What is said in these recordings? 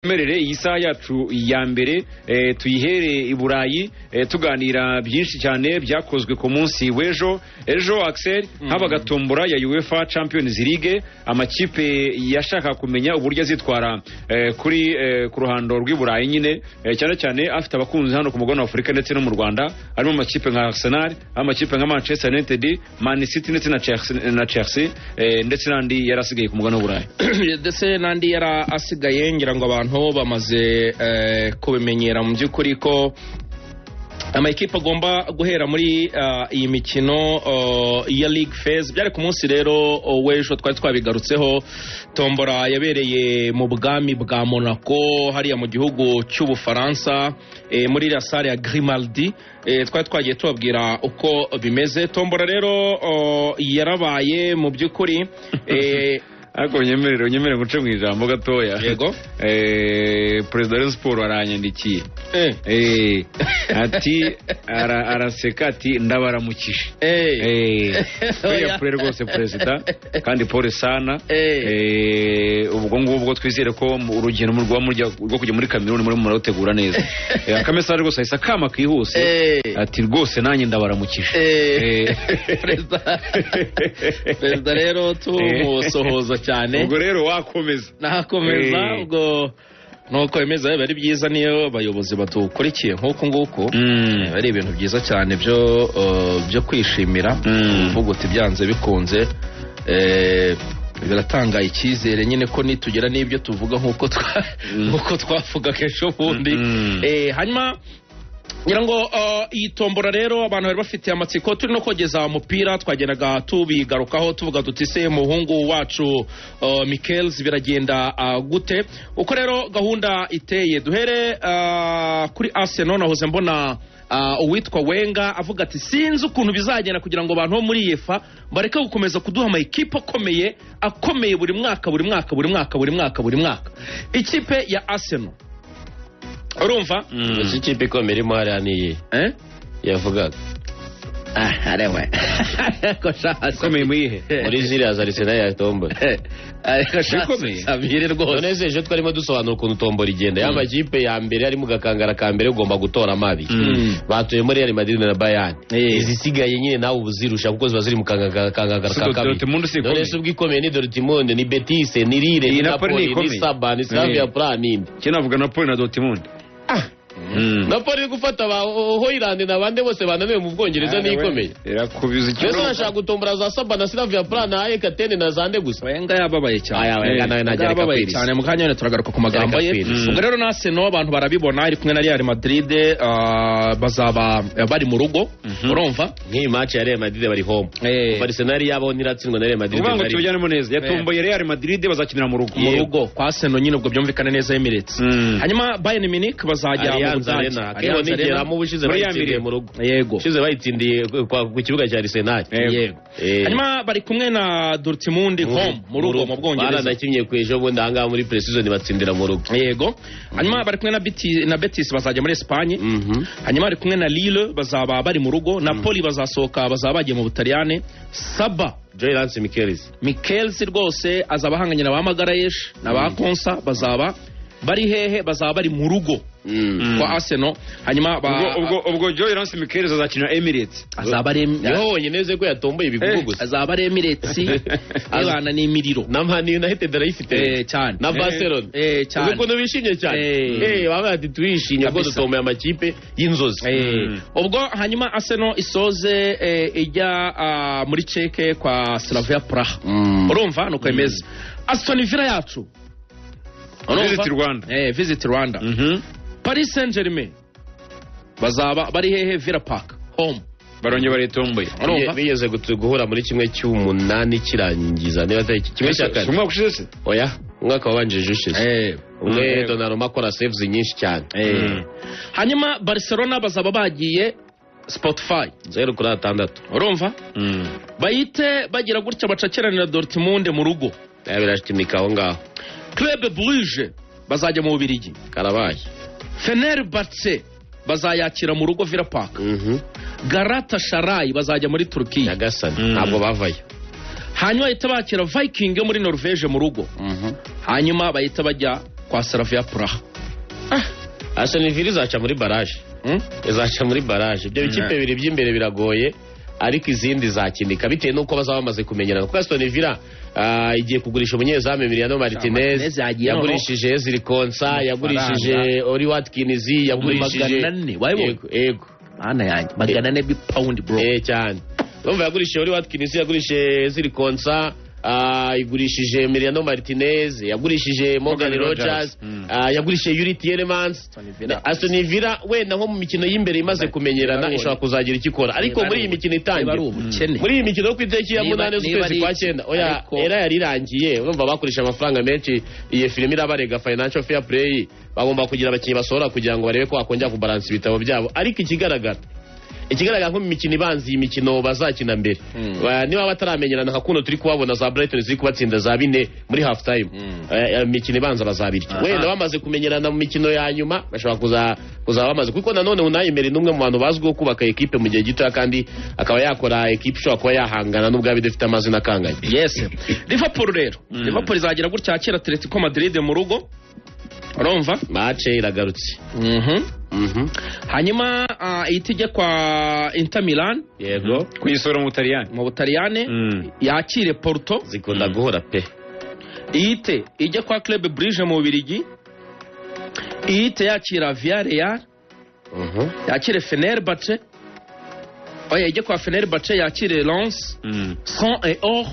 Merere iyi saha yacu ya mbere tuyihere i Burayi tuganira byinshi cyane byakozwe ku munsi w'ejo Axel habaga tombora ya UEFA Champions League amakipe yashaka kumenya uburyo azitwara kuri ku ruhando rw'i Burayi nyine cyane cyane afite abakunzi hano ku mugabane wa Afurika ndetse no mu Rwanda harimo amakipe nka Arsenal amakipe nka Manchester United Man City ndetse na Chelsea ndetse nandi yarasigaye ku mugabane wa Burayi ndetse nandi yarasigaye ngira ngo abantu bamaze kubimenyera mu by'ukuri ko amakipe agomba guhera muri iyi mikino ya League Phase byari ku munsi rero w'ejo twari twabigarutseho tombora yabereye mu bwami bwa Monaco hariya mu gihugu cy'Ubufaransa muri la salle ya Grimaldi twari twagiye tubabwira uko bimeze tombora rero yarabaye mu by'ukuri Ako nyemerere guce mu ijambo gatoya. Yego. President wa Sport aranyandikiye. Ati araseka ati ndabaramukije. Oya pure rwose president kandi pole sana. Ubwo ngubwo twizere ko urugendo mu rwo kujya muri Cameroon muri murategura neza. Akamesa rwose ahisa kama kwihuse. Ati rwose nanjye ndabaramukije. President rero tumusohoza cyane ubwo rero wakomeza nakomeza ubwo nuko bimeze bari byiza niyo abayobozi batukurikiye nk'uko nguko ari ibintu byiza cyane byo kwishimira uvuga uti byanze bikunze biratanga icyizere nyine ko nitugera n'ibyo tuvuga nk'uko twavuga kesho bundi hanyuma ngira ngo iyi tombora rero abantu bari bafitiye amatsiko turi no kogeza umupira twagendaga tubigarukaho tuvuga duti se muhungu wacu Michaels biragenda gute uko rero gahunda iteye duhere kuri Arsenal nahoze mbona uwitwa Wenga avuga ati sinzi ukuntu bizagenda kugira ngo abantu bo muri UEFA bareke gukomeza kuduha amakipe akomeye buri mwaka ikipe ya Arsenal urumva ikipe ikomeye irimo hariya niyi yavugaga arewe komeye muyihe muri ziriya za Arsenal ya tombora sabire rwose none ejo twarimo dusobanura ukuntu tombora igenda y'amakipe ya mbere ari mu gakangara ka mbere ugomba gutora amabi batuye muri Real Madrid na Bayern izisigaye nyine nawe ubuzirusha kuko ziba ziri mu kangara ka kabiri none se ubwikomeye ni Dortmund ni Betis ni Lille ni Napoli ni Saba ni Slavia Praha ninde kinavuga Napoli na Dortmund Napoli gufata ba Hoyland nabande bose bananiwe mu Bwongereza nikomeye irakubiza ikibazo Yesu nashaka gutombora za Saba na Slavia Praha na Ekatene na Zande gusa Wenga yababaye cyane Wenga nawe najya yababaye cyane mu kanya turagaruka ku magambo ye ubwo rero Arsenal abantu barabibona iri kumwe na Real Madrid bazaba bari mu rugo urumva nk'iyi match ya Real Madrid bari home Arsenal yabo niratsindwa na Real Madrid ubango tujyane neza yatomboye Real Madrid bazakinira mu rugo kwa Arsenal nyine ubwo byumvikana neza Emirates hanyuma Bayern Munich bazajya mu bushize bayitsindiye mu rugo yego bushize bayitsindiye ku kibuga cya Arsenal yego hanyuma bari kumwe na Dortmund home mu rugo mu Bwongereza baranakinye ku ejo bundi ahangaha muri pre-season batsindira mu rugo yego hanyuma bari kumwe na Betis bazajya muri Espagne hanyuma bari kumwe na Lille bazaba bari mu rugo Napoli bazasohoka bazaba bagiye mu Butaliyane Saba Joylance Michaels rwose azaba ahanganye na ba Magarayesh na ba Konsa bazaba bari hehe bazaba bari mu rugo kwa Arsenal hanyuma ubwo Joylance Michaels azakina Emirates azaba ari yabonye neze ko yatomboye ibigugu gusa azaba ari Emirates abana n'imiriro na Man United arayifite cyane na Barcelona cyane uko bishimye cyane baba ati twishimye ko dutomboye amakipe y'inzozi ubwo hanyuma Arsenal isoze ijya muri Czech kwa Slavia Praha urumva nuko imeze Aston Villa yacu Visit Rwanda Paris Saint-Germain bazaba bari hehe Villa Park home baronye baritomboye bigeze guhura muri kimwe cy'umunani kirangiza niba atari kimwe cya kane umwaka ushize oya umwaka wabanjije ushize umwe Donnarumma akora saves nyinshi cyane hanyuma Barcelona bazaba bagiye Spotify 0-6 urumva bayite bagira gutya bacakeranira Dortmund mu rugo birashimika aho ngaho Club Brugge bazajya mu Bubiligi karabaye Fenerbahce bazayakira mu rugo Villa Park Galatasaray bazajya muri Turkiya Nyagasani ntabwo bavayo hanyuma bahita bakira Viking yo muri Norvege mu rugo hanyuma bahita bajya kwa Slavia Praha. Aston Villa izaca muri barrage. Izaca muri barrage. Ibyo bikipe bibiri by'imbere biragoye ariko izindi zakinika bitewe nuko bazaba bamaze kumenyerana. Kuko Aston Villa igiye kugurisha umunyezamu Emiliano Martinez, yagurishije Ezri Konsa, yagurishije Oli Watkins, yagurishije yego ana yanjye $400 pound bro. Cyane. Urumva yagurishije Oli Watkins, yagurishije Ezri Konsa, igurishije Emiliano Martinez, yagurishije Morgan Rogers, yagurishije Yuri Tielemans. Aston Villa wenda nko mu mikino y'imbere imaze kumenyerana ishobora kuzagira ikikora, ariko muri iyi mikino itangiye, muri iyi mikino yo ku itariki ya 8 z'ukwezi kwa 9 oya era yarirangiye. Urumva bakoresha amafaranga menshi, iyi filime irabarega financial fair play, bagomba kugira abakinnyi basohora kugira ngo barebe ko bakongera kubalansa ibitabo byabo. Ariko ikigaragara nko mu mikino ibanza, iyi mikino bazakina mbere niba bataramenyerana nka kuno turi kubabona za Brighton ziri kubatsinda za 4 muri half time, imikino ibanza bazabirya. Wenda bamaze kumenyerana mu mikino ya nyuma bashobora kuzaba bamaze, kuko nanone Unai Emery n'umwe mu bantu bazwiho kubaka ekipe mu gihe gito kandi akaba yakora ekipe ishobora kuba yahangana n'ubwo bidafite amazina akanganye. Yes. Liverpool rero Liverpool izagira gutya akira Atletico Madrid mu rugo, urumva match iragarutse. Hanyuma itijya kwa Inter Milan, yego kuyisora mu Butaliyane yakire Porto, zikunda guhora pe. Iyite ijya kwa Club Brugge mu Bubiligi, iyite yakira Villarreal, yakire Fenerbahce, oya ijya kwa Fenerbahce yakire Lens, Son et Or,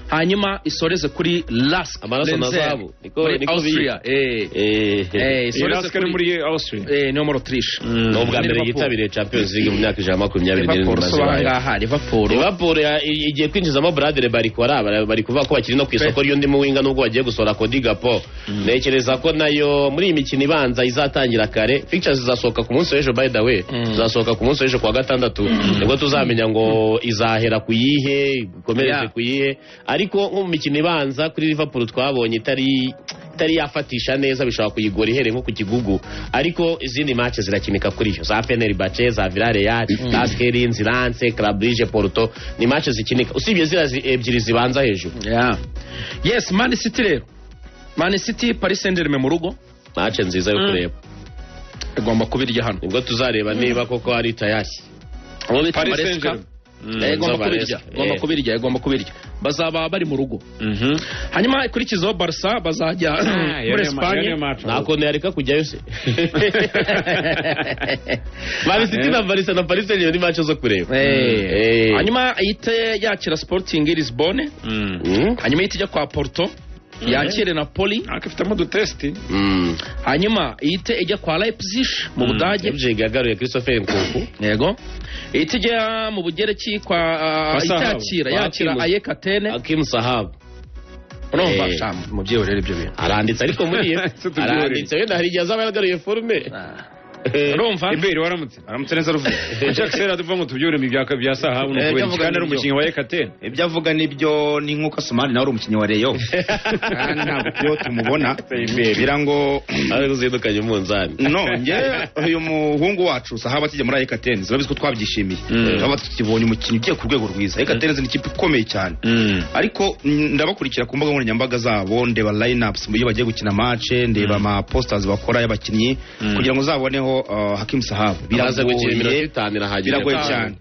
hanyuma isoreze kuri Lask amaraso nazabu muri Austria. Lask muri Austria no muri Autriche. No bwa mbere yitabiriye Champions League mu myaka 2027. Liverpool igiye kwinjizamo Bradley Barcola, bari kuvuga ko bakiri no ku isoko ry'undi mu winga nubwo bagiye gusora Cody Gakpo. Nekereza ko nayo muri iyi mikino ibanza izatangira kare. Fixtures zizasohoka ku munsi w'ejo, by the way zizasohoka ku munsi w'ejo kwa gatandatu, nibwo tuzamenya ngo izahera ku yihe, ikomereze ku yihe. Ariko nko mu mikino ibanza kuri Liverpool twabonye itari yafatisha neza, bishobora kuyigora ihere nko ku Kigugu, ariko izindi match zirakinika kuri yo, za Fenerbahce, za Villarreal, Lask, Lens, Club Brugge, Porto, ni match zikinika usibye zira ebyiri zibanza hejuru. Yes, Man City rero, Man City Paris Saint-Germain mu rugo, match nziza yo kureba, igomba kubirya hano, nibwo tuzareba niba koko ari tayasi. Paris Saint-Germain igomba kubirya bazaba bari mu rugo. Hanyuma ikurikizaho Barca bazajya muri Espagne, nako yareka kujyayo se. Man City na Barca na Paris Saint-Germain ni match zo kureba. Hanyuma ite yakira Sporting Lisbonne, hanyuma ite ijya kwa Porto yakire Napoli, akafitamo dutesti. Hanyuma ite ijya kwa Leipzig mu Budage, yagaruye Christopher Nkunku, yego ite ijya mu Bugereki kwa yakira AEK Athene, Hakim Sahab. Urumva shamu mubyeyi rero ibyo bintu aranditse, ariko muri ye aranditse wenda hari igihe azaba yagaruye forume. Urumva imbere waramutse neza ruvuga Jack Sera duva ngo tubyure mu byaka bya Sahabu no kubera kandi ari umukinnyi wa Ekatene. Ibyo avuga nibyo, ni nkuko Somali nawe ari umukinnyi wa Rayon kandi ntabwo tumubona birango ari kuzidukanye umunzani. No nge uyu muhungu wacu Sahabu akijya muri Ekatene zabizi ko twabyishimiye, baba tukibonye umukinnyi ugiye ku rwego rwiza. Ekatene ni ikipe ikomeye cyane, ariko ndabakurikira ku mbuga nkoranyambaga zabo, ndeba lineups iyo bagiye gukina match, ndeba ama posters bakora y'abakinnyi kugira ngo zaboneho Hakim Sahab. Biragoye cyane,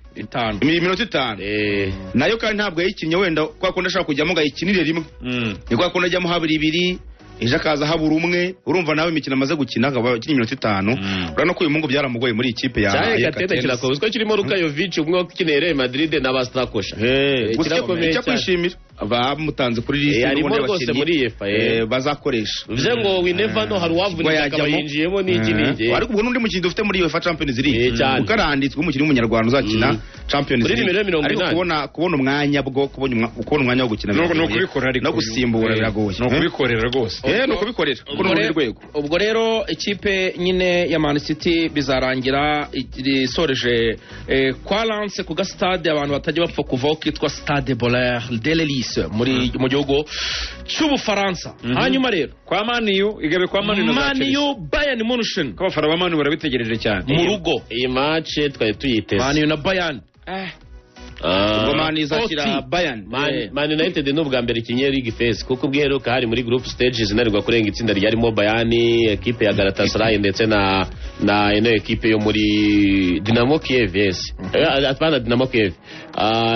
iminota 5 nayo kandi ntabwo yayikinnye wenda kwa ko ndashaka kujyamo ngayikinire rimwe, ni kwa ko najyamo habiri ibiri ejo akaza habura umwe. Urumva nawe imikino amaze gukina akaba akina iminota 5, urabona ko uyu mungu byaramugoye muri ikipe ya Ekatene. Kirakozwe kirimo Lukajovic umwe wakineye Real Madrid na Bastakosha, gusa kwishimira bamutanze kuri liste y'ubundi rwose muri EFA bazakoresha. Bivuze ngo we never know, hari wavunika akaba yinjiyemo n'iki. Ariko ubwo n'undi mukinnyi dufite muri UEFA Champions League ukaranditswe umukinnyi w'umunyarwanda uzakina Champions League, ariko kubona umwanya wo gukina no gusimbura biragoye, no kubikorera rwose, no kubikorera kuko no rwego. Ubwo rero ikipe nyine ya Man City bizarangira isoreje kwa Lens ku stade abantu batajya bapfa kuvaho kitwa Stade Bollaert de l'Hélice mu gihugu cy'Ubufaransa. Hanyuma rero kwa Maniyu igabe kwa Maniyu Bayern Munich, ko abafana ba Maniyu barabitegereje cyane mu rugo. Iyi match twari tuyiteze Maniyu na Bayern ubwo Man izakira Bayern. Man United ni ubwa mbere ikinye League Phase kuko ubwiheruka hari muri group stages inarigwa kurenga itsinda ryarimo Bayern, ekipe ya Galatasaray ndetse na ino ekipe yo muri Dynamo Kiev. Atwana Dynamo Kiev,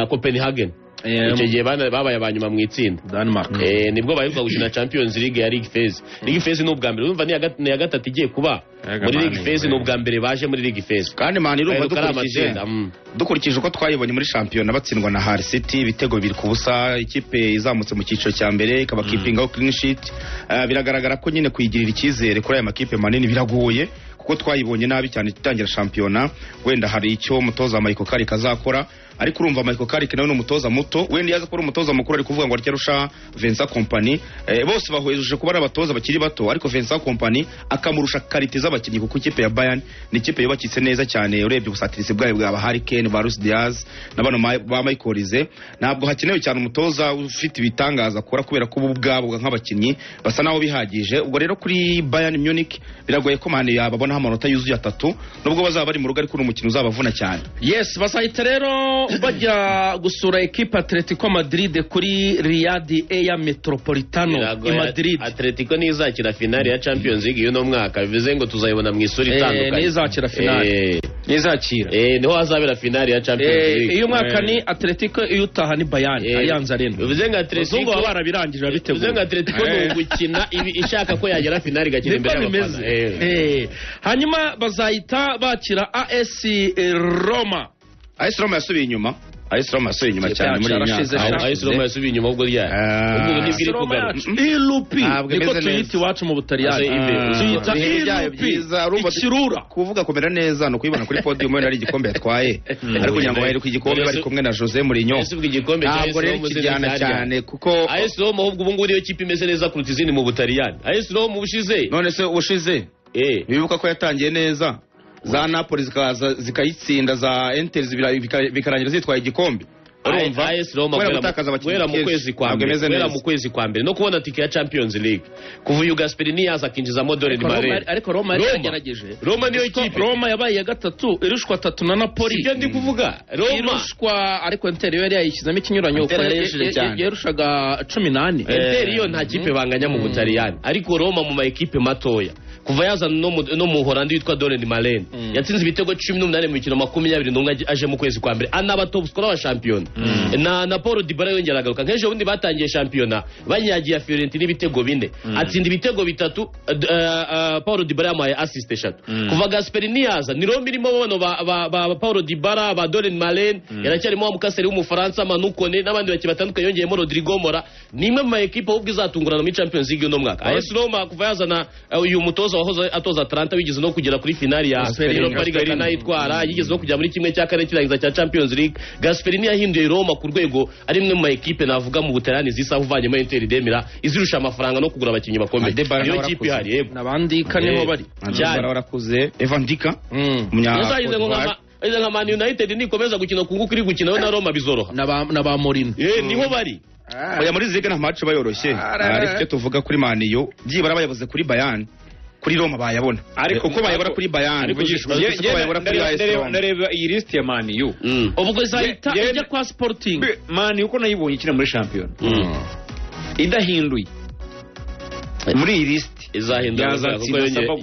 Copenhagen. Icyo gihe babaye abanyuma mu itsinda Denmark. Nibwo baheruka gukina Champions League ya League Phase. League Phase ni ubwa mbere urumva ni ya gatatu igiye kuba muri League Phase, ni ubwa mbere baje muri League Phase. Kandi Man irumva dukurikije uko twayibonye muri shampiyona batsindwa na Hull City ibitego 2-0, ikipe izamutse mu cyiciro cya mbere ikaba keeping out clean sheet. Biragaragara ko nyine kuyigirira icyizere kuri aya makipe manini biragoye kuko twayibonye nabi cyane tutangira shampiyona. Wenda hari icyo umutoza Michael Carrick azakora, ariko urumva Michael Carrick nawe ni umutoza muto, wenda yaza kuba umutoza mukuru ari kuvuga ngo arusha Vincent Kompany. Bose bahojeje kuba ari abatoza bakiri bato, ariko Vincent Kompany akamurusha karite z'abakinnyi kuko ikipe ya Bayern ni ikipe yubakitse neza cyane. Urebye ubusatirizi bwayo bwa Harry Kane, ba Luis Diaz n'abano ba Michael Olise, ntabwo hakenewe cyane umutoza ufite ibitangaza akora kubera ko ubwabo nk'abakinnyi basa naho bihagije. Ubwo rero kuri Bayern Munich biragoye ko Man yababona amanota yuzuye 3 nubwo bazaba bari mu rugo, ariko umukino uzabavuna cyane. Yes, bazahita rero bajya gusura equipe Atletico Madrid kuri Riyadh Air Metropolitano i Madrid. Atletico nizakira finale ya Champions League y'uno mwaka, bivuze ngo tuzayibona mu isura itandukanye. Nizakira finale. Nizakira. Niho hazabera finale ya Champions League. Uyu mwaka ni Atletico iyutaha ni Bayern Allianz Arena. Bivuze ngo Atletico barabirangije babiteguye. Bivuze ngo Atletico no gukina ishaka ko yagera finale gakina imbere y'abafana. Hanyuma bazahita bakira AS Roma. AS Roma yasubiye inyuma. AS Roma yasubiye inyuma cyane muri myaka. AS Roma yasubiye inyuma ubwo ryari. Ubwo nibwire ko Ilupi niko tuyita iwacu mu Butaliyani. Tuyita Ilupi. Ikirura. Kuvuga komera neza no kuyibona kuri podium wenda ari igikombe yatwaye. Ariko nyambo bari ku igikombe bari kumwe na Jose Mourinho. Ntabwo rero kijyana cyane kuko AS Roma ubwo ngubu niyo kipe imeze neza kuruta izindi mu Butaliyani. AS Roma ubushize. None se ubushize. Bibuka ko yatangiye neza. Za Napoli zikayitsinda, za Inter bikarangira zitwaye igikombe. Urumva AS Roma kwera mu kwezi kwa mbere no kubona tike ya Champions League kuva uyu Gasperini yaza akinjizamo Dore di Mare. Ariko Roma yagerageje. Roma niyo kipe. Roma yabaye ya gatatu irushwa 3 na Napoli. Sibyo ndi kuvuga. Roma irushwa, ariko Inter yari yayishyizamo ikinyuranyo ko yarushaga 18. Inter yo nta kipe banganya mu Butaliyani, ariko Roma mu ma ekipe matoya kuva yazana no mu Holandi yitwa Dore di Mare yatsinze ibitego 18 mu mikino 21 aje mu kwezi kwa mbere, anaba top scorer wa champion. Na Paulo Dybala yongera agaruka nk'ejo bundi batangiye shampiyona banyagiye Fiorentina ibitego 4 atsinda ibitego 3. Paulo Dybala yamuhaye assist 3 kuva Gasperini yaza ni Roma irimo bono ba Paulo Dybala, ba Dore di Mare, yaracyarimo Mukaseri w'umufaransa, Manukone n'abandi baki batandukanye, yongeyemo Rodrigo Mora. Ni imwe mu equipe ubwo izatungurana muri Champions League no mwaka. AS Roma kuva yazana uyu mutoza wahoze atoza Atalanta wigeze no kugera kuri finali ya Europa League kanayitwara, yigeze no kujya muri kimwe cya kane kirangiza cya Champions League. Gasperini yahinduye Roma ku rwego ari imwe mu equipe navuga mu Butaliyani zisa uvanyemo Inter de Milan izirusha amafaranga no kugura abakinnyi bakomeye. Iyo kipe hari yego nabandi kaneho bari barakuze. Evan Dika yazayize ngo nka Man United nikomeza gukina kunguka iri gukina na Roma bizoroha na ba Mourinho niho bari. Oya muri Ligue nta match bayoroshye, ariko icyo tuvuga kuri Man U byibara bayabuze kuri Bayern, kuri Roma bayabona, ariko uko bayabora kuri Bayern bugishwe ko bayabora kuri AS Roma. Nareba iyi list ya Man U ubwo zahita ijya kwa Sporting. Man U uko nayibonye ikina muri champion idahinduye muri iyi list izahindura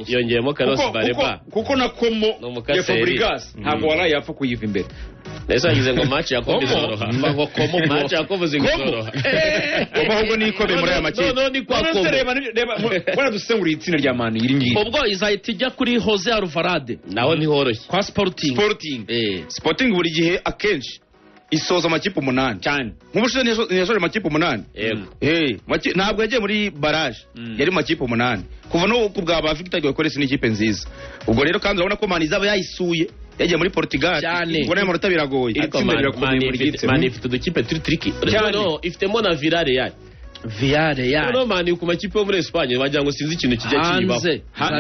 yongeyemo Carlos Baleba kuko na Como ya Fabregas ntabwo warayapfa kuyiva imbere. Yasangize ngo match yakobo izoroha. Ngo Como match yakobo zingoroha. Ahubwo niko muri aya makipe. No ni kwa Como. Reba bwana dusengura itsinda rya Man iri ngiyi. Ubwo izahita ijya kuri Jose Alvarade. Naho ni horoshye. Kwa Sporting. Sporting buri gihe akenshi isoza amakipe 8 cyane. Nk'ubushize ntiyasoje amakipe 8. Yego. Ntabwo yagiye muri barrage. Yari makipe 8. Kuva no kubwa ba Victor Gyokeres ni ikipe nziza. Ubwo rero kandi urabona ko Man izaba yayisuye. Yagiye muri Portugal. Ubwo nayo amanota biragoye. Man ifite udukipe tricky. No ifitemo na Villarreal. Villarreal no mani ku makipe yo muri Espagne wagira ngo sinzi ikintu kijya kibaho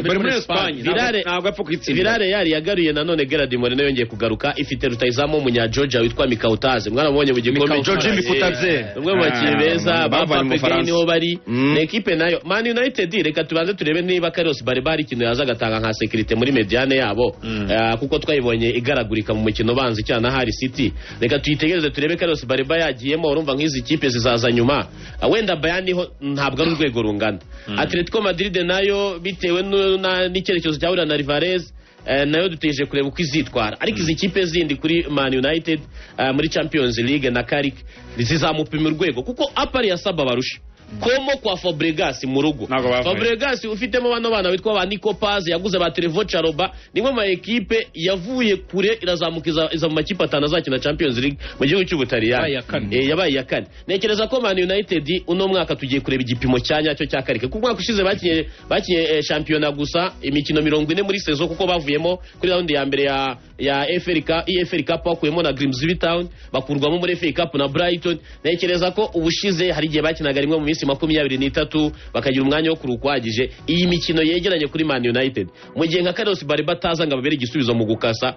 bari muri Espagne ntabwo apfa kwitsinda. Villarreal yagaruye nanone Gerard Moreno yongeye kugaruka ifite rutayizamu umunya Georgia witwa Mikautaze mwarabonye mu gikombe George Mikautaze umwe mu bakinnyi beza ba Pape niho bari na equipe nayo Man United reka tubanze turebe niba Carlos Baribari ikintu yaza gatanga nka security muri mediane yabo kuko twayibonye igaragurika mu mukino banzi cyane na Hull City. Reka tuyitegereze turebe Carlos Baribari yagiyemo urumva nk'izi kipe zizaza nyuma wenda Bayern ho ntabwo ari urwego rungana. Atletico Madrid nayo bitewe n'icyerekezo cya na Rivares nayo dutegereje kureba uko izitwara ariko izi kipe zindi kuri Man United muri Champions League na Carrick zizamupima urwego kuko apari yasaba barusha komo kwa Fabregas mu rugo. Fabregas ufitemo bana witwa ba Nico Paz yaguze ba Trevoh Chalobah nimwe ma equipe yavuye kure irazamukiza iza mu makipe atanu azakina Champions League mu gihugu cy'Ubutaliyani yabaye ya kane. Nekereza ko Man United uno mwaka tugiye kureba igipimo cyanya cyo cya Carrick kuko mwaka ushize bakinye championnat gusa imikino 40 muri saison kuko bavuyemo kuri round ya mbere ya EFL Cup bakuyemo na Grimsby Town bakurwamo muri FA Cup na Brighton. Nekereza ko ubushize hari igihe bakinaga rimwe mu minsi 23 bakagira umwanya wo kurukwagije iyi mikino yegeranye kuri Man United mu gihe nka Carlos Baribari ataza ngo ababere igisubizo mu gukasa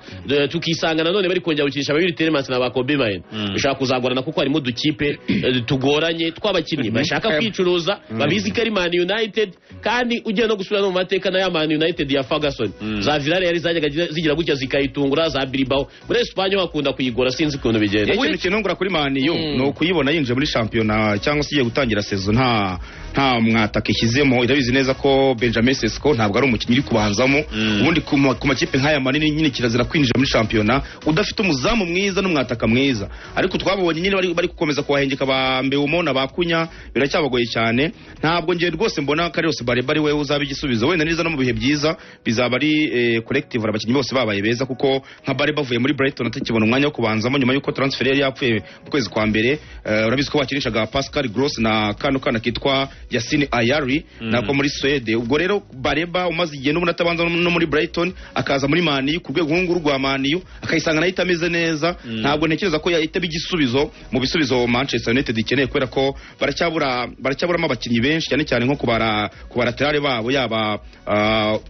tukisanga nanone bari kongera gukinisha babiri Telemans na Bakobe Mayen bishaka kuzagorana kuko harimo dukipe tugoranye twabakinnyi bashaka kwicuruza babizi ko ari Man United kandi ugiye no gusubira no mu mateka na ya Man United ya Ferguson za Villarreal zajyaga zigira gutya zikayitungura za Bilbao muri Espagne bakunda kuyigora sinzi ukuntu bigenda. Ikintu kinongura kuri Man U no kuyibona yinje muri championnat cyangwa se igiye gutangira saison nta mwataka ishyizemo irabizi neza ko Benjamin Sesko ntabwo ari umukinnyi uri kubanzamo ubundi ku makipe nk'aya manini nyine kirazira kwinjira muri championnat udafite umuzamu mwiza n'umwataka mwiza ariko twabonye nyine bari gukomeza kuwahengeka ba Mbeumo na bakunya biracyabagoye cyane. Ntabwo ngiye rwose mbona Carlos Baribari we uzaba igisubizo wenda niza no mu bihe byiza bizaba ari collective abakinnyi bose babaye beza kuko nka Baribari bavuye muri Brighton atakibona umwanya wo kubanzamo nyuma y'uko transfer yari yapfuye mu kwezi kwa mbere. Urabizi ko bakinishaga Pascal Gross na kana kitwa Yassine Ayari nako muri Swede. Ubwo rero Bareba umaze igihe n'ubu natabanza no muri Brighton akaza muri Man U ku rwego nk'uru rwa Man U akayisanga nayo itameze neza. Ntabwo ntekereza ko yahita igisubizo mu bisubizo Manchester United ikeneye kubera ko baracyaburamo abakinnyi benshi cyane cyane nko ku baraterale babo yaba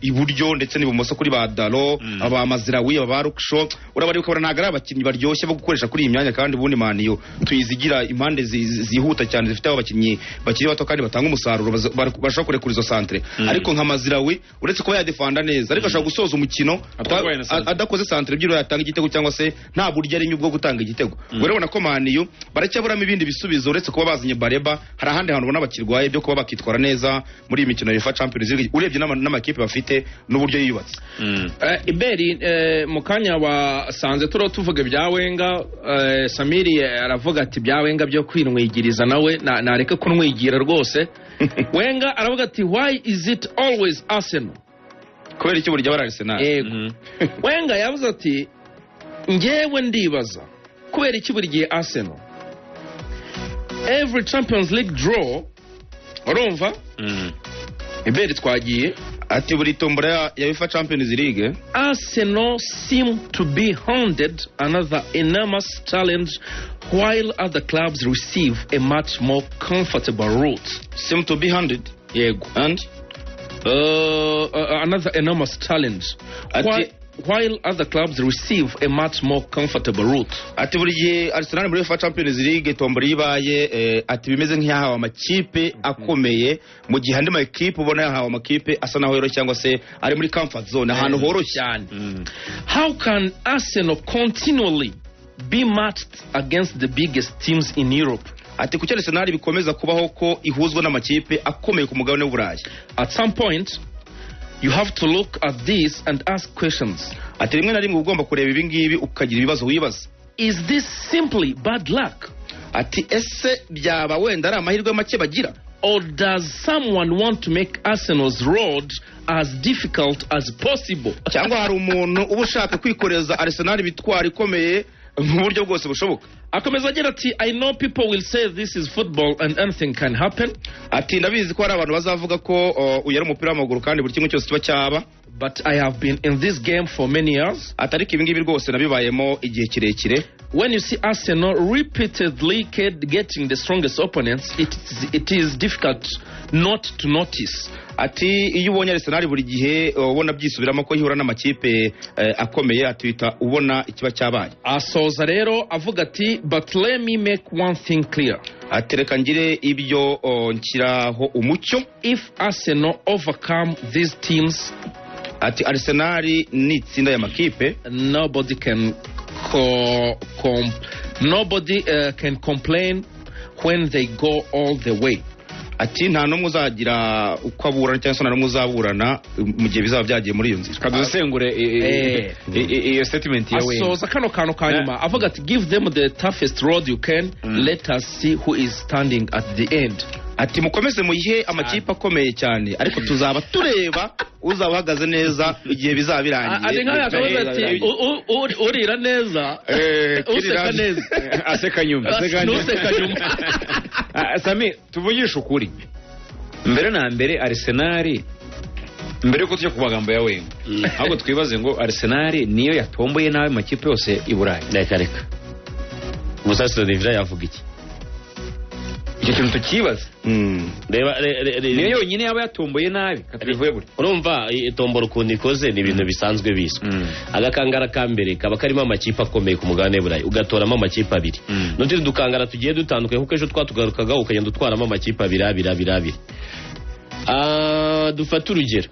iburyo ndetse n'ibumoso kuri ba Dalo aba Maziraoui aba Lukshaw urabari ko ntabwo ari abakinnyi baryoshye bo gukoresha kuri iyi myanya kandi ubundi Man U tuyizigira impande zihuta cyane zifite abakinnyi bakiri bato kandi batanga umusaruro bashobora kurekura izo centre ariko nka Maziraoui uretse kuba yadefanda neza ariko ashobora gusoza umukino adakoze centre byiro yatanga igitego cyangwa se nta buryo ari nyubwo gutanga igitego. Ubwo rero ko Man U baracyaburamo ibindi bisubizo uretse kuba bazanye Bareba hari ahandi hantu ubona bakirwaye byo kuba bakitwara neza muri iyi mikino ya Champions League urebye n'amakipe bafite n'uburyo yiyubatse. Iberi mu kanya wasanze tuvuga ibya Wenga Samiri aravuga ati bya Wenga byo kwinwigiriza nawe nareke kunwigira rwose. Wenga aravuga ati why is it always Arsenal kubera iki burya bara Arsenal. Wenga yavuze ati ngewe ndibaza kubera iki buri gihe Arsenal every Champions League draw urumva Iberi twagiye ati buri tombora ya UEFA Champions League Arsenal seem to be handed another enormous challenge while other clubs receive a much more comfortable route. Seem to be handed yego and another enormous challenge while other clubs receive a much more comfortable route. Ati buri gihe Arsenal muri UEFA Champions League tombora ibaye ati bimeze nk'yahawe amakipe akomeye mu gihe andi makipe ubona yahawe amakipe asa naho yoroshye cyangwa se ari muri comfort zone ahantu horoshye cyane. How can Arsenal continually be matched against the biggest teams in Europe? Ati kuki Arsenal bikomeza kubaho ko ihuzwa n'amakipe akomeye ku mugabane w'Uburayi? At some point you have to look at this and ask questions. Ati rimwe na rimwe ugomba kureba ibi ngibi ukagira ibibazo wibaza. Is this simply bad luck? Ati ese byaba wenda ari amahirwe make bagira? Or does someone want to make Arsenal's road as difficult as possible? Cyangwa hari umuntu uba ushaka kwikoreza Arsenal bitwara ikomeye mu buryo bwose bushoboka? Akomeza agira ati I know people will say this is football and anything can happen. Ati ndabizi ko hari abantu bazavuga ko uyu ari umupira w'amaguru kandi buri kimwe cyose kiba cyaba. but I have been in this game for many years. Atariko ibi ngibi rwose nabibayemo igihe kirekire. When you see Arsenal repeatedly getting the strongest opponents, it is difficult not to notice. Ati iyo ubonye Arsenal buri gihe ubona byisubiramo ko ihura n'amakipe akomeye atwita ubona ikiba cyabaye. Asoza rero avuga ati but let me make one thing clear. Atereka ngire ibyo nshyiraho umucyo. If Arsenal overcome these teams, ati Arsenal ni itsinda y'amakipe, nobody can can complain when they go all the way. Ati nta numwe uzagira uko aburana cyangwa se nta numwe uzaburana mu gihe bizaba byagiye muri iyo nzira. Kadusengure iyo statement yawe. Asoza kano kantu kanyuma avuga ati give them the toughest road you can, let us see who is standing at the end. Ati mukomeze muyihe amakipe akomeye cyane ariko tuzaba tureba uzaba uhagaze neza igihe bizaba birangiye. Ati nkaya akavuga ati urira neza useka neza aseka nyuma. Sami tuvugisha ukuri, mbere na mbere Arsenal mbere yuko tujya ku magambo ya Wenger ahubwo twibaze ngo Arsenal niyo yatomboye nawe makipe yose i Burayi. Reka Musasiro Divira yavuga iki? Icyo kintu tukibaza. Niyo yonyine yaba yatomboye nabi katuvuye buri. Urumva itombora ukuntu ikoze ni ibintu bisanzwe bizwe. Agakangara ka mbere kaba karimo amakipe akomeye ku mugabane Burayi ugatoramo amakipe abiri. N'utundi dukangara tugiye dutandukanye kuko ejo twatugarukaga ukagenda utwaramo amakipe abiri. Dufata urugero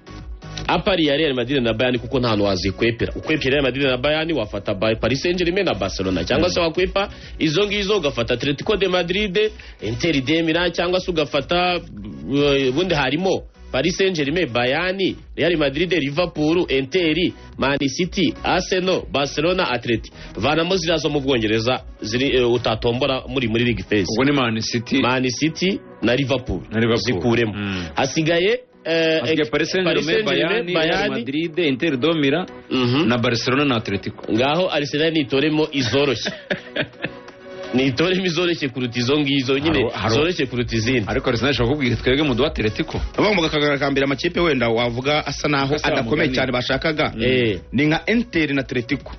apari ya Real Madrid na Bayern kuko nta hantu wazikwepera. Ukwepera Real Madrid na Bayern wafata Paris Saint-Germain na Barcelona cyangwa se wakwepa izo ngizo ugafata Atletico de Madrid, Inter de Milan cyangwa se ugafata bundi harimo Paris Saint-Germain, Bayern, Real Madrid, Liverpool, Inter, Man City, Arsenal, Barcelona, Atletico. Vanamo zirazo mu Bwongereza ziri utatombora muri League Phase. Ubwo ni Man City na Liverpool. Zikuremo. Hasigaye Paris Saint-Germain, Bayern, Madrid, Inter de Milan na Barcelona na Atletico. Ngaho Arsenal nitoremo izoroshye. Nitoremo izoroshye kuruta izo ngizo nyine zoroshye kuruta izindi. Ariko Arsenal ashobora kubwira twebwe mu Atletico. Abo mu gakangara ka mbere amakipe wenda wavuga asa naho adakomeye cyane bashakaga. Ni nka Inter na Atletico.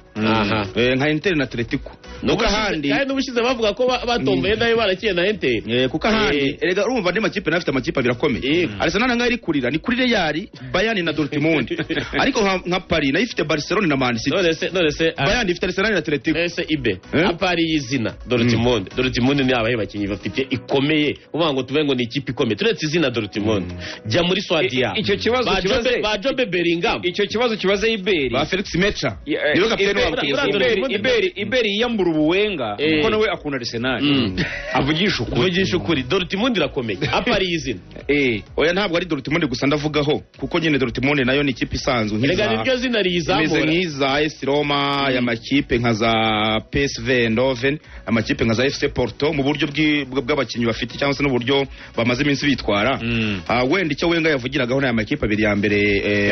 Nka Inter na Atletico. Nuko handi kandi n'ubushize bavuga ko batomboye nayo barakiye na Inter. Kuko handi erega urumva ndi makipe nafite amakipe birakomeye. Arsenal ngaho iri kurira ni kuri Real, Bayern na Dortmund. Ariko nka Paris nayo ifite Barcelona na Man City. None se Bayern ifite Arsenal na Atletico. Ese ibe apari yizina Dortmund ni abaye bakinyi bafite ikomeye uvuga ngo tuve ngo ni ikipe ikomeye turetse izina Dortmund jya muri Swadia. Icyo kibazo kibaze ba Jobe Bellingham. Icyo kibazo kibaze Iberi ba Felix Mecha niyo kapiteni wabo. Iberi yambura ubuwenga kuko nawe akunda Arsenal. Avugisha ukuri Dortmund irakomeye apari izina. Oya ntabwo ari Dortmund gusa ndavugaho kuko nyine Dortmund nayo ni ikipe isanzwe nk'iza. Rega niryo zina rizamura nk'iza AS Roma y'amakipe nka za PSV Eindhoven, amakipe nka za FC Porto mu buryo bw'abakinnyi bafite cyangwa se n'uburyo bamaze iminsi bitwara. Wenda icyo Wenger yavugiragaho n'aya makipe abiri ya mbere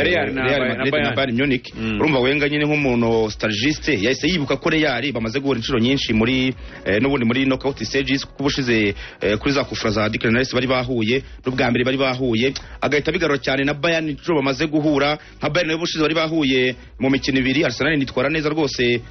Real Madrid na Bayern Munich. Urumva Wenger nyine nk'umuntu strategiste yahise yibuka ko Real bamaze guhura inshuro nyinshi muri n'ubundi muri knockout stages kuko bushize kuri za kufra za Declan Rice bari bahuye n'ubwa mbere bari bahuye agahita bigarura cyane na Bayern inshuro bamaze guhura nka Bayern nayo bushize bari bahuye mu mikino ibiri. Arsenal nitwara neza rwose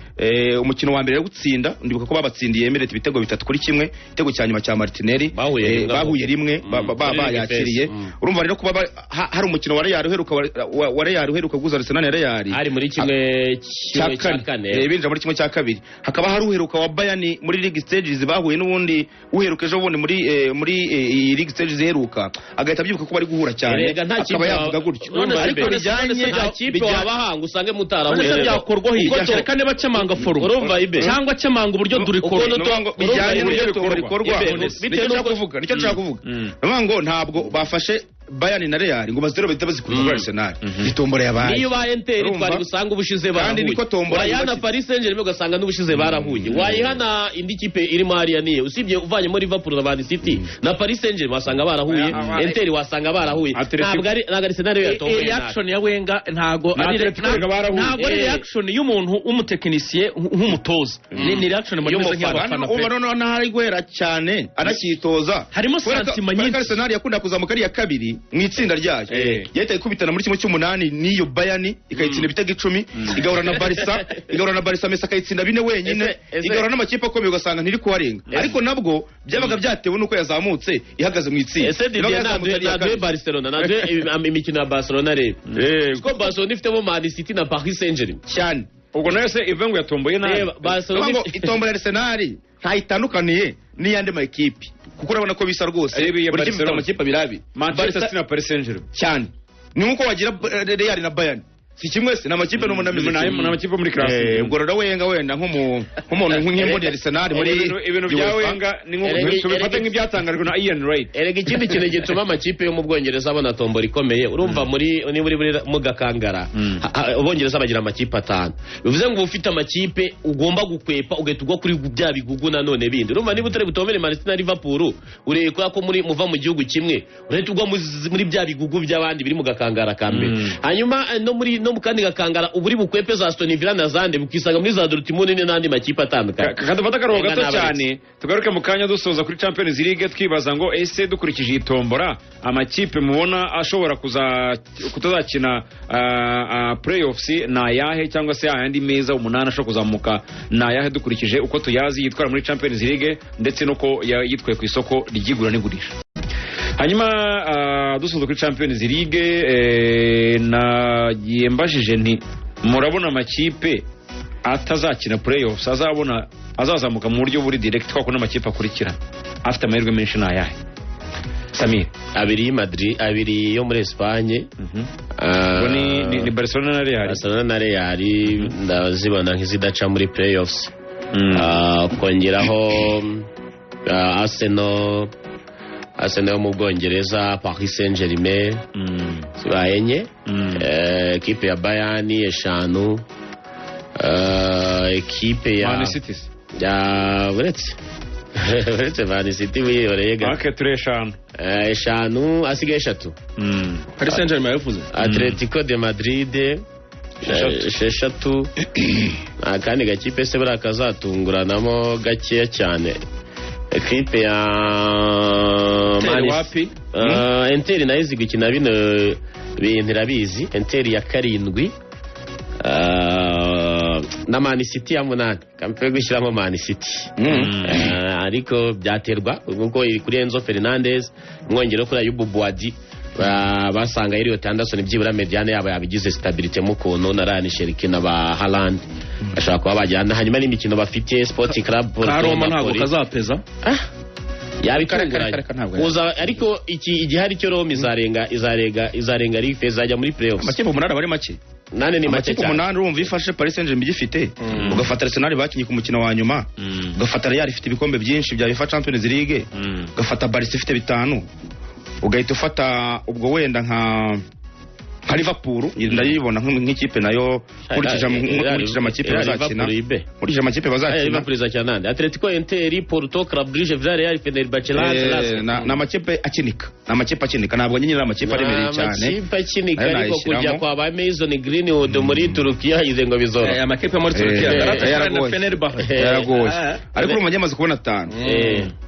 umukino wa mbere yo gutsinda ndibuka ko babatsindiye Emirates ibitego 3-1 igitego cya nyuma cya Martinelli bahuye rimwe bayakiriye. Urumva rero kuba hari umukino wa Real uheruka guza Arsenal na Real ari muri kimwe cya kane binja muri kimwe cya kabiri. Hakaba hari uheruka wa Bayern muri League Stages bahuye n'ubundi uheruka ejo bundi muri League Stages iheruka agahita byibuka ko bari guhura cyane akaba yavuga gutyo. Ariko bijyanye kipe wabahanga usange mutarahuye byakorwa hirya reka ne bacamanga forum urumva ibe cyangwa cyamanga uburyo durikora bijyanye n'uburyo bikorwa nicyo nshaka kuvuga. Ngo ntabwo bafashe Bayern na Real ngo bazero bahita bazikura Arsenal. Itombora yabaye niyo ba Inter twari gusanga ubushize barahuye kandi niko tombora yana Paris Saint-Germain ugasanga n'ubushize barahuye. Wayihana indi kipe irimo hariya niye usibye uvanye muri Liverpool na Man City na Paris Saint-Germain wasanga barahuye, Inter wasanga barahuye. Ntabwo ari Arsenal yatomboye. Reaction ya Wenger ntago ari reaction y'umuntu w'umutekinisiye nk'umutoza. Ni reaction muri meze nk'abafana pe. Umuntu ntari guhera cyane anakitoza harimo sentiment nyinshi. Arsenal yakunda kuzamuka ari ya kabiri mu itsinda ryayo yahita ikubitana muri kimwe cy'umunani n'iyo Bayern ikayitsinda ibitego 10 igahura na Barca Messi akayitsinda 4 wenyine igahura n'amakipe akomeye ugasanga ntiri kuharenga ariko nabwo byabaga byatewe nuko yazamutse ihagaze mu itsinda nadwe Barcelona nadwe imikino ya Barcelona rero ko Barcelona ifitemo Man City na Paris Saint-Germain cyane ubwo nayo se ivangu yatomboye nabi Barcelona itomboye Arsenal ntayitandukaniye n'iyandi ma equipe kuko urabona ko bisa rwose buri kimwe amakipe abirabi Manchester City na Paris Saint-Germain cyane ni nkuko wagira Real na Bayern si kimwe se n'amakipe n'umunamizi n'amakipe muri class ubwo rero wenda nk'umuntu nk'imboni ya Arsenal muri ibintu bya Wenga ni nko tubifata nk'ibyatangajwe na Ian Wright erega ikindi kintu gituma amakipe yo mu Bwongereza abona tombora ikomeye urumva muri mu gakangara Abongereza bagira amakipe 5 bivuze ngo ufite amakipe ugomba gukwepa ugahita ugwa kuri bya bigugu nanone bindi urumva niba utari butombere Man City na Liverpool ureye ko muri muva mu gihugu kimwe urahita ugwa muri bya bigugu by'abandi biri mu gakangara kambe hanyuma no mukandi gakangara uburi bukwepe za Aston Villa na Zande bukisanga muri za Dortmund n'andi makipe atandukanye kadufata karoho gato cyane tugaruke mu kanya dusoza kuri Champions League twibaza ngo ese dukurikije itombora amakipe mubona ashobora kutazakina playoffs na yahe cyangwa se ayandi meza umunani ashobora kuzamuka na yahe dukurikije uko tuyazi yitwara muri Champions League ndetse nuko yitwaye ku isoko ryigura n'igurisha hanyuma dusoza kuri Champions League nagiye mbajije nti murabona amakipe atazakina playoffs azazamuka mu buryo buri direct kwa kuna amakipe akurikira afite amahirwe menshi nayahe Samir abiri Madrid abiri yo muri Espagne ni Barcelona na Real ndazibona nk'izidaca muri playoffs kongeraho Arsenal yo mu Bwongereza Paris Saint-Germain zibaye enye ekipe ya Bayern 5 ekipe ya Man City ya uretse Man City wiyorega market 5 asigaye 3 Paris Saint-Germain yavuze Atletico de Madrid 6 akandi gakipe se barakazatunguranamo gakeya cyane ekipe ya wapi Inter nayo izi gukina bino bintu irabizi Inter ya 7 na Man City ya 8 kampe gushyiramo Man City ariko byaterwa kuko iri kuri Enzo Fernandez mwongero kuri Ayubu Boadi basanga iriyo Anderson byibura mediane yabo yabigize stability mu kono na Ryan Sheriki na ba Haaland ashaka kuba bajyana hanyuma n'imikino bafite Sporting Club Roma ntabwo kazapeza yabikanguranye kuza ariko iki igihari cyo Roma izarenga Ligue izajya muri playoffs amakipe umunani bari make nane ni make cyane umunani urumva ifashe Paris Saint-Germain igifite ugafata Arsenal bakinye ku mukino wa nyuma ugafata Real ifite ibikombe byinshi bya UEFA Champions League ugafata Barca ifite 5 ugahita ufata ubwo wenda nka Liverpool ndayibona nk'ikipe nayo kurikije amakipe bazakina kurikije amakipe bazakina Liverpool izakina nande Atletico Inter Porto Club Brugge Villarreal Fenerbahce na amakipe akinika ntabwo nyine amakipe aremereye cyane amakipe akinika ariko kujya kwa ba Mason Greenwood muri Turukiya yize ngo bizora amakipe muri Turukiya na Fenerbahce yaragoye ariko urumva nyamaze kubona 5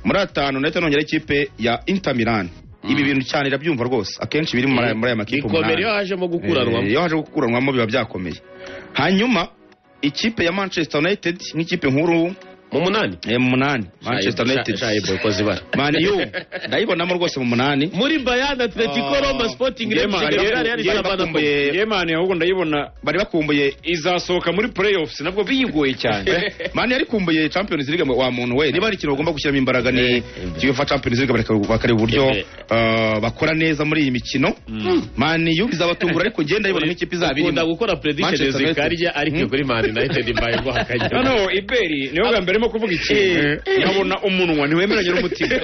muri 5 nahita nongera ikipe ya Inter Milan ibi bintu cyane irabyumva rwose akenshi biri muri aya makipe ikomere yaje mu gukuranwamo biba byakomeye hanyuma ikipe ya Manchester United nk'ikipe nkuru mu 8 Manchester United shayibo ko zibara Man U ndayibonamo rwose mu 8 muri Bayern Atletico Roma Sporting Man ahubwo ndayibona bari bakumbuye izasohoka muri playoffs nabwo biyigoye cyane Man yari kumbuye Champions League wa muntu we niba ari ikintu bagomba gushyiramo imbaraga ni UEFA Champions League bakareba uburyo bakora neza muri iyi mikino Man U bizabatungura ariko ngenda yibona nk'ikipe izabiri ukunda gukora prediction zikarya ariko kuri Man United mbaye hakajya no Iberi niyo gambere mo kuvuga ikintu yabona umunwa ntiwemeranye n'umutima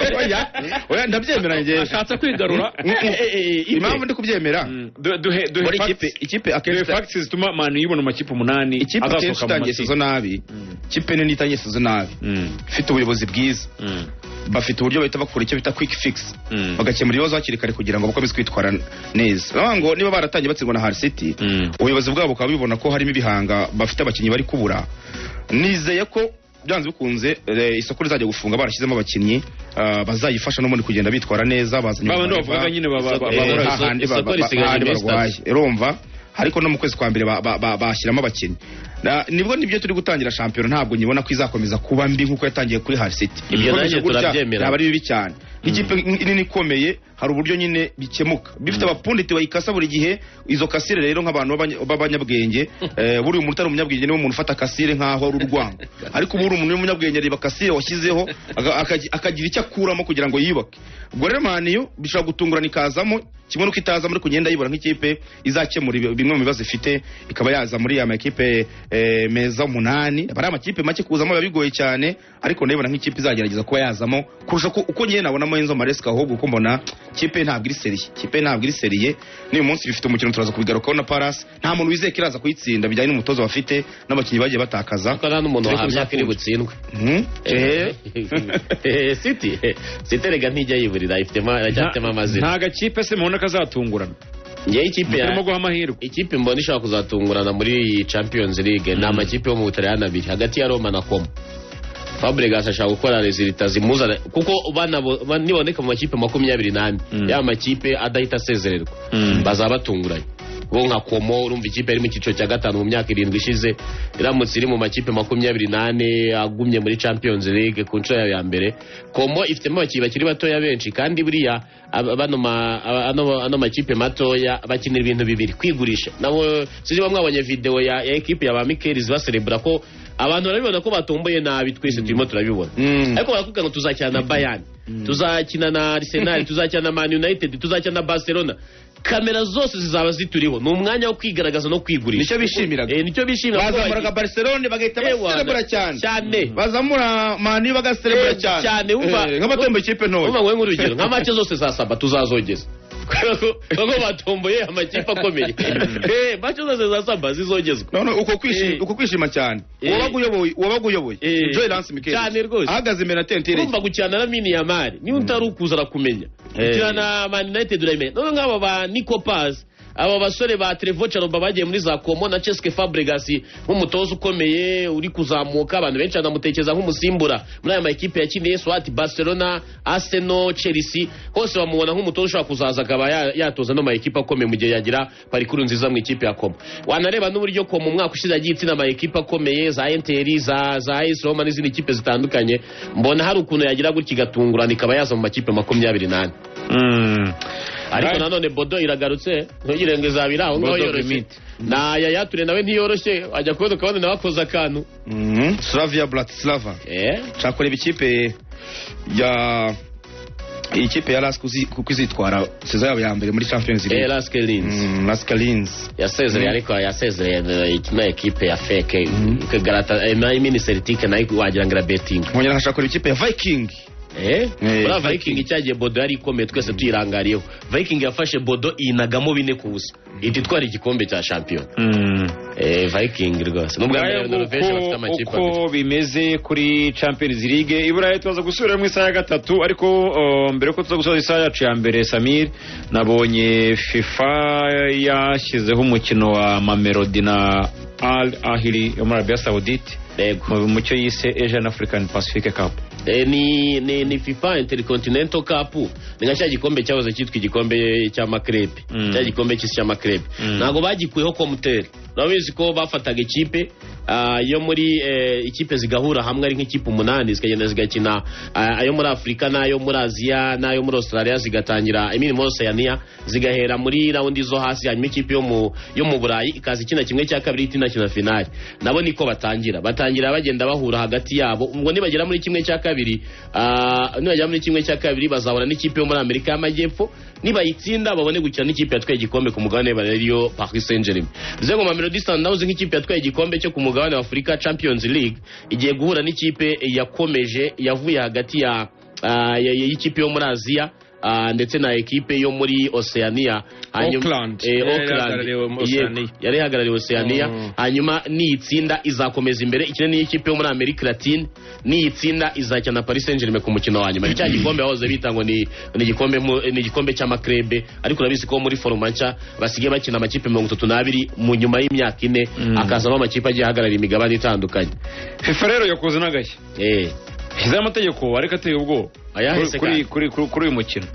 oya ndabyemeranye ngeje ashatse kwigarura impamvu ndi kubyemera duhe ikipe akenshi facts zituma Man yibona amakipe 8 ikipe akenshi itangiye sezo nabi ikipe nini itangiye sezo nabi ifite ubuyobozi bwiza bafite uburyo bahita bakora icyo bita quick fix bagakemura ibibazo hakiri kare kugira ngo bakomeze kwitwara neza ngo niba baratangiye batsindwa na Hull City ubuyobozi bwabo bukaba bibona ko harimo ibihanga bafite abakinnyi bari kubura nizeye ko byanze bikunze isoko rizajya gufunga barashyizemo abakinnyi bazayifasha n'ubundi kugenda bitwara neza bazanye babandi bavuga nyine barwaye urumva ariko no mu kwezi kwa mbere bashyiramo abakinnyi nibyo turi gutangira shampiyona ntabwo nyibona ko izakomeza kuba mbi nk'uko yatangiye kuri Hull City ibyo nanjye turabyemera yaba ari bibi cyane ikipe nini ikomeye hari uburyo nyine bikemuka bifite abapunditi bayikasa buri gihe izo kasire rero nk'abantu b'abanyabwenge buri umuntu utari umunyabwenge niwe umuntu ufata kasire nk'aho ari urwango ariko buri umuntu w'umunyabwenge areba kasire washyizeho akagira icyo akuramo kugira ngo yiyubake ubwo rero maniyo bishobora gutungurana ikazamo kimwe nuko itaza muri kugenda yibura nk'ikipe izakemura bimwe mu bibazo ifite ikaba yaza muri ya makipe meza 8 bari amakipe make kuzamo biba bigoye cyane ariko ndabona nk'ikipe izagerageza kuba yazamo kurusha uko nyine nabonamo Enzo Maresca ahubwo uko mbona kipe ntabwo iri seriye n'uyu munsi bifite umukino turaza kubigarukaho na Palace nta muntu wizeye kiraza kuyitsinda bijyanye n'umutozo bafite n'abakinnyi bagiye batakaza kuko nta n'umuntu wahamya ko iri butsindwe City rega ntijya yiburira ifitemo amazina nta gakipe se mubona kazatungurana ngewe ikipe mbona ishobora kuzatungurana muri iyi Champions League ni amakipe yo mu Butaliyani abiri hagati ya Roma na Como Fabregas ashaka gukora resulta zimuzana kuko niboneka mu makipe 24 ya makipe adahita asezererwa bazaba batunguranye bo nka Como urumva ikipe iri mu cyiciro cya gatanu mu myaka 7 ishize iramutse iri mu makipe 28 agumye muri Champions League ku nshuro ya mbere Como ifitemo abakinnyi bakiri batoya benshi kandi buriya ano makipe matoya bakinira ibintu bibiri kwigurisha nabo sije bamwabonye video ya equipe ya ba Mikel baserebura ko abantu barabibona ko batomboye nabi twese turimo turabibona ariko barakubwira ngo tuzakina na Bayern tuzakina na Arsenal tuzakina na Man United tuzakina na Barcelona kamera zose zizaba zituriho ni umwanya wo kwigaragaza no kwigurisha nicyo bishimira bazamura Barcelona bagahita baserebura cyane bazamura Man bagaserebura cyane nk'abatomboye ikipe ntoya umva ngo nk'urugero nka match zose za saba tuzazogeza kuko batomboye amakipe akomeye match zose za saba zizogezwa uko kwishima cyane wabaga uyoboye Joy Lance Mikel cyane rwose ahagaze imbere na Tentere urumva gukina na Mini Yamal ni utari ukuza arakumenya gukina na Man United urayimenya none nk'aba ba Nico Paz aba basore ba Trevoh Chalobah bagiye muri za Como na Cesc Fabregas nk'umutoza ukomeye uri kuzamuka abantu benshi banamutekereza nk'umusimbura muri aya makipe yakiniye Swat Barcelona Arsenal Chelsea hose bamubona nk'umutoza ushobora kuzaza akaba yatoza no makipe akomeye mu gihe yagira parikuru nziza mu ikipe ya Como wanareba n'uburyo Como umwaka ushize yagiye itsinda amakipe akomeye za Inter za AS Roma n'izindi kipe zitandukanye mbona hari ukuntu yagira gutya igatungurana ikaba yaza mu makipe 28 ariko nanone Bodo iragarutse ntugirenge zabira aho ngaho yoroshye na yature nawe ntiyoroshye ajya kubona ukabona nawe akoze akantu Slavia Bratislava cyakoreba ikipe ya Lask kuko izitwara seza yabo ya mbere muri Champions League Lask Linz yasezereye ariko yasezereye ikina ekipe ya fake Galata mini Celtic nayo wagira ngo betting nkongera nkashakora ikipe ya Viking bra Viking cyagiye Bodo yari ikomeye twese tuyirangariyeho Viking yafashe Bodo inagamo 4-0 ititwara igikombe cya champion Viking rwose nubwo uko bimeze kuri Champions League iburayi tuza gusubira mu isaha ya 3 ariko mbere ko tuza gusoza isaha yacu ya mbere Samir nabonye FIFA yashyizeho umukino wa Mamelodi na Al Ahly yo muri Arabia Saoudite mu cyo yise Asian African Pacific Cup ni FIFA Intercontinental Cup ni nka cya gikombe cyahoze cyitwa igikombe cya Makreb cya gikombe cya Makreb ntago bagikuyeho komuteri nabizi ko bafataga ikipe yo muri ikipe zigahura hamwe ari nk'ikipe 8 zikagenda zigakina ayo muri Afrika nayo muri Aziya nayo muri Australia zigatangira imini muri Oceania zigahera muri raundi zo hasi hanyuma ikipe yo mu Burayi ikaza ikina kimwe cya kabiri itina kina finale nabo niko batangira bagenda bahura hagati yabo ubwo nibagera muri kimwe cya kabiri nibagera muri kimwe cya kabiri bazabona n'ikipe yo muri Amerika y'Amajyepfo nibayitsinda babone gukina n'ikipe yatwaye igikombe ku mugabane bariyo Paris Saint-Germain Zengo Mamelodi Sundowns nk'ikipe yatwaye igikombe cyo ku mugabane wa Afrika Champions League igiye guhura n'ikipe yakomeje yavuye hagati ya y'ikipe yo muri Aziya ndetse na ekipe yo muri Oceania Auckland yari ihagarariye Oceania hanyuma niyitsinda izakomeza imbere ikine n'ikipe yo muri Amerika Latine niyitsinda izakina Paris Saint-Germain ku mukino wa nyuma cya gikombe bahoze bita ngo ni igikombe cy'amakrebe ariko urabizi ko muri foroma nshya basigaye bakina amakipe 32 mu nyuma y'imyaka 4 akazamo amakipe agiye ahagarariye imigabane itandukanye. FIFA rero yakoze n'agashya hiza amategeko ariko ateye ubwo kuri uyu mukino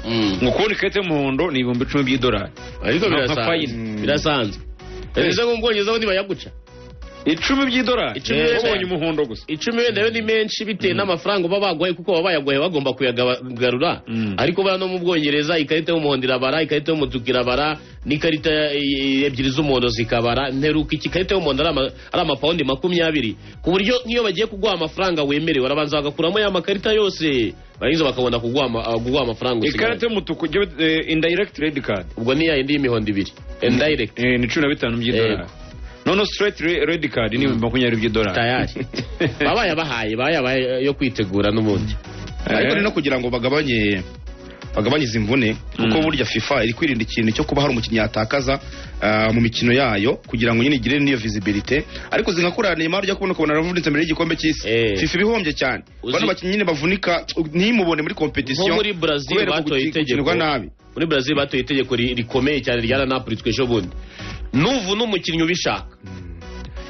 ngo kubona ikarita y'umuhondo ni $10,000 ariko birasanzwe ese ngo mbonye zaho nibayaguca $10,000 ubonye umuhondo gusa 10 wenda yo ni menshi bitewe n'amafaranga baba baguhaye kuko baba bayaguhaye bagomba kuyagarura ariko bana no mu Bwongereza ikarita y'umuhondo irabara ikarita y'umutuku irabara n'ikarita ebyiri z'umuhondo zikabara nteruka iki karita y'umuhondo ari amapawundi 20 ku buryo nk'iyo bagiye kuguha amafaranga wemerewe barabanza bagakuramo ya makarita yose barinze bakabona kuguha amafaranga ikarita y'umutuku indirect red card ubwo ni ya indi y'imihondo 2 indirect ni $15,000 no straight red card ni $20,000 tayari babaye yo kwitegura n'ubundi ariko no kugira ngo bagabanye izi mvune kuko burya FIFA iri kwirinda ikintu cyo kuba hari umukinnyi yatakaza mu mikino yayo kugira ngo nyine igire niyo visibility ariko zingakorana Neymar ujya kubona aravunitse mbere y'igikombe cy'isi FIFA ibihombye cyane bano bakinnyi nyine bavunika ntimubone muri competition muri Brazil batoye itegeko muri Brazil batoye itegeko rikomeye cyane ryana Napoli twesho bundi nuvu n'umukinnyi ubishaka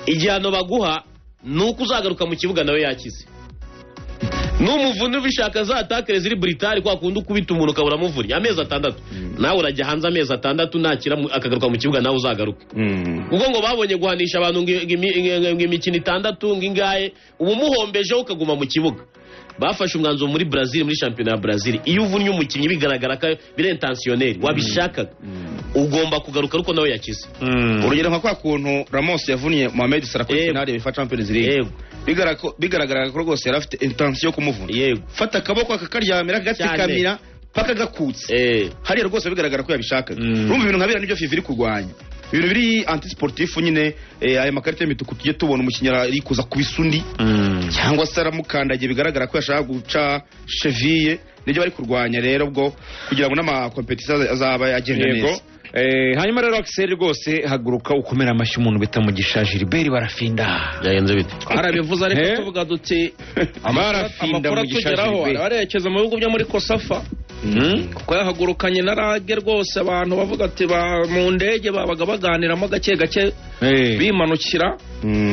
igihano baguha nuko uzagaruka mu kibuga nawe yakize n'umuvuni ubishaka za atakere ziri Britari kwa kundi ukubita umuntu ukabura muvuni amezi 6 nawe urajya hanze amezi 6 nakira akagaruka mu kibuga nawe uzagaruka kuko ngo babonye guhanisha abantu imikino 6 ngingaye ubu muhombeje ukaguma mu kibuga bafashe umwanzuro muri Brazil muri championnat ya Brazil iyo uvunnye umukinnyi bigaragara ko bire intentionnel wabishaka ugomba kugaruka ruko nawe yakize urugero nka kwa kuntu Ramos yavunye Mohamed Salah kuri finale ya Champions League bigaragara ko rwose yari afite intention yo kumuvuna fata akaboko akakaryamira gatsikamira paka gakutse hariya rwose bigaragara ko yabishaka urumva ibintu nkabira nibyo FIFA iri kurwanya ibintu biri anti sportif nyine aya makarita y'imituku tujye tubona umukinnyi ari kuza kubisundi cyangwa se aramukandagiye bigaragara ko yashaka guca cheville nibyo bari kurwanya rero bwo kugira ngo n'ama competition azaba yagenda neza. Hanyuma rero Axel rwose haguruka ukomera amashyi umuntu bita Mugisha Gilbert barafinda yayenze bite arabivuza ariko tuvuga duti barafinda Mugisha Gilbert barekeza mu bihugu byo muri Kosafa kuko yahagurukanye na rage rwose abantu bavuga ati mu ndege babaga baganiramo gake bimanukira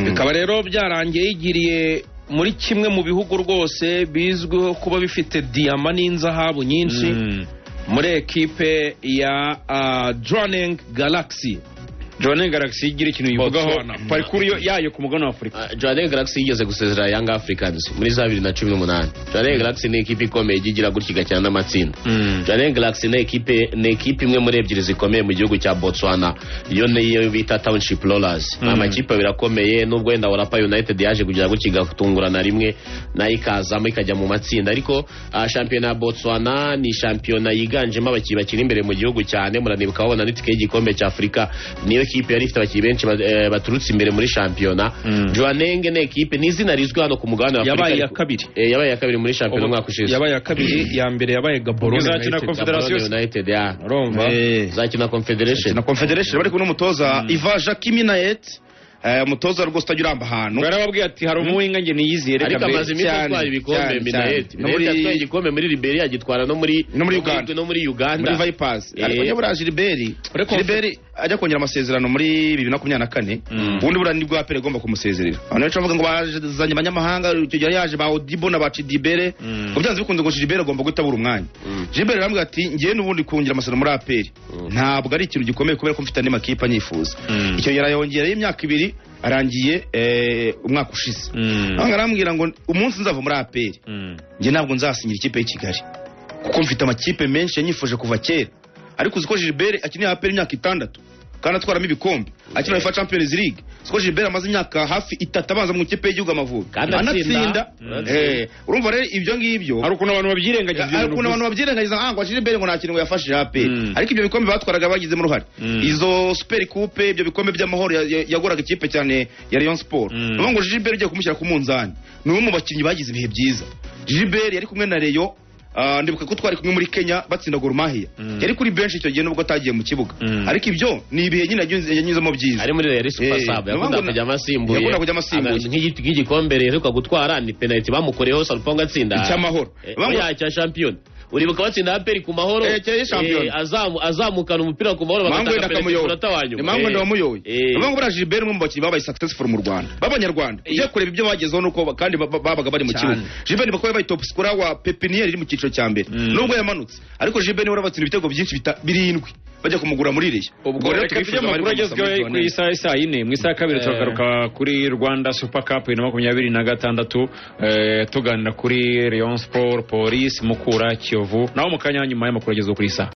bikaba rero byarangiye yigiriye muri kimwe mu bihugu rwose bizwiho kuba bifite diamant n'inzahabu nyinshi muri ekipe ya Droning Galaxy igira ikintu yivugaho parikuru yayo ku mugabane wa Afurika. Droning Galaxy yigeze gusezera Young Africans muri 2018. Droning Galaxy ni ekipe ikomeye igira gutya igakina n'amatsinda. Droning Galaxy ni ekipe imwe muri ebyiri zikomeye mu gihugu cya Botswana yo niyo bita Township Rollers. Amakipe birakomeye nubwo wenda Orapa United yaje kugira gutya igatungurana rimwe nayo ikazamo ikajya mu matsinda ariko shampiyona ya Botswana ni shampiyona yiganjemo abakinnyi bakina imbere mu gihugu cyane muranibuka babona n'itike y'igikombe cya Afurika niyo ekipe yari ifite abakinnyi benshi baturutse imbere muri shampiyona. Droning ni ekipe n'izina rizwi hano ku mugabane wa Afurika yabaye ya kabiri muri shampiyona umwaka ushize yabaye ya kabiri ya mbere yabaye Gaborone United zakina Confederation bari kumwe n'umutoza Iva Jacques Minayet umutoza rwose utagira uramba ahantu barababwiye ati hari umuwinga nge niyizere ariko amaze iminsi atwara ibikombe Minayet yatwaye igikombe muri Liberia agitwara no muri Uganda muri Vipers ariko nyabura Gilbert ajya kongera amasezerano muri 2024 ubundi bura nibwo apere agomba kumusezerera abantu benshi bavuga ngo bazanye abanyamahanga tujya yaje ba Odibo na ba Chidibere ngo byanze bikunze ngo Gilbert agomba gutabura umwanya Gilbert arambwira ati ngiye n'ubundi kongera amasezerano muri apere ntabwo ari ikintu gikomeye kubera ko mfite andi makipe anyifuza icyo yarayongereye imyaka 2 arangiye umwaka ushize nanga arambwira ngo umunsi nzava muri apere ngiye ntabwo nzasinyira ikipe y'i Kigali kuko mfite amakipe menshi yanyifuje kuva kera ariko uziko Gilbert akinira apere imyaka 6 kandi atwaramo ibikombe akina FIFA Champions League siko Gilbert amaze imyaka hafi 3 abanza mu kipe y'igihugu amavubi anatsinda urumva rero ibyo ngibyo hari ukuntu abantu babyirengagiza ngo Gilbert ngo nta kintu yafashije apere ariko ibyo bikombe batwaraga bagize mu ruhare izo Super Coupe ibyo bikombe by'amahoro yagoraga ikipe cyane ya Rayon Sport ngo Gilbert ugiye kumushyira ku munzani ni umwe mu bakinnyi bagize ibihe byiza Gilbert yari kumwe na Rayon ndibuka ko twari kumwe muri Kenya batsinda Gor Mahia yari kuri bench icyo gihe nubwo atagiye mu kibuga ariko ibyo ni ibihe nyine yanyuzemo byiza ari muri Real Super Sub yakunda kujya amasimbuye nk'igikombe rero gutwara ni penalty bamukoreyeho Saruponga atsinda icyamahoro cya champion uribuka batsinda aperi ku mahoro azamukana umupira ku mahoro bakataka penalty ku munota wa nyuma impamvu ndamuyoye impamvu bra Gilbert mu bakinnyi babaye successful mu Rwanda b'abanyarwanda ije kureba ibyo bagezeho nuko kandi babaga bari mu kibuga Gilbert bakoye bayi top scorer wa Pepiniere iri mu cyiciro cya mbere nubwo yamanutse ariko Gilbert niwe wabatsinda ibitego byinshi birindwi bajya kumugura muri iriya ubwo rero twifuza amakuru agezweho ku isaha saa yine mu isaha kabiri turagaruka kuri Rwanda Super Cup 2026 tuganira kuri Rayon Sport Police Mukura Kiyovu naho mu kanya nyuma y'amakuru agezweho kuri isaha